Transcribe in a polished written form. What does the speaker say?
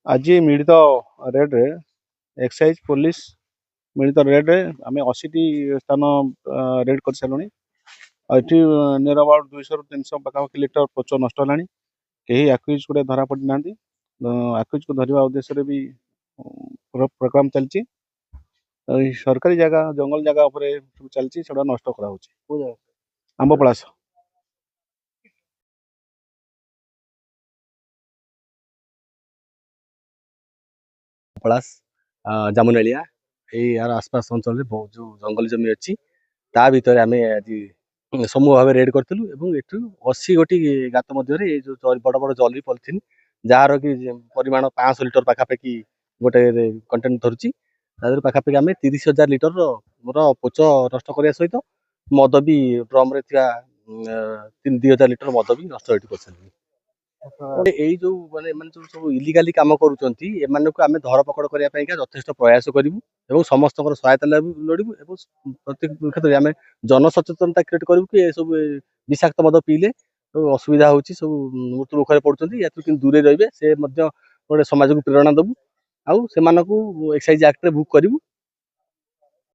आज मिलित रेड्रे excise police मिलित रेड्रे आम 80टी स्थान रेड कर सारूँ ये नियर अबाउट 200-300 पाखापाखि लिटर पोच नष्ट है कहीं आक्यूज गुड़े धरा पड़ ना आक्यूज को धरवा उद्देश्य भी प्रोग्राम चलती सरकारी जगह जंगल जगह चलती नष्ट करा आंबपलास पलास जामुनालिया यार आसपास अंचल जो जंगल जमी अच्छी ता भितर आम आज समूह भाव रेड करूँ एठू 80 गोटी गात मध्य जो बड़ बड़ जली पॉलिथिन जार कि परिमाण 500 लिटर पाखापाखि गोटे कंटेन्ट धरुची पाखापाखि आम 30,000 लिटर मोर पोच नष्ट करने सहित मद भी ड्रम रे 2,000 लिटर मद भी नष्ट कर यही जो माने जो सब इलिगाली काम करूछंती एमानकु आमे धरपकड़ करिया पई यथेष्ट प्रयास करिवु समस्त सहायता लड़ू प्रत्येक क्षेत्र में आम जनसचेतनता क्रिएट करूँ कि ये सब विषाक्त मद पीले असुविधा होची सब मृत्यु मुखरे पड़ुछंती या दूरे रहिबे से गोटे समाज को प्रेरणा दबु आउ से एक्साइज एक्ट रे बुक करूँ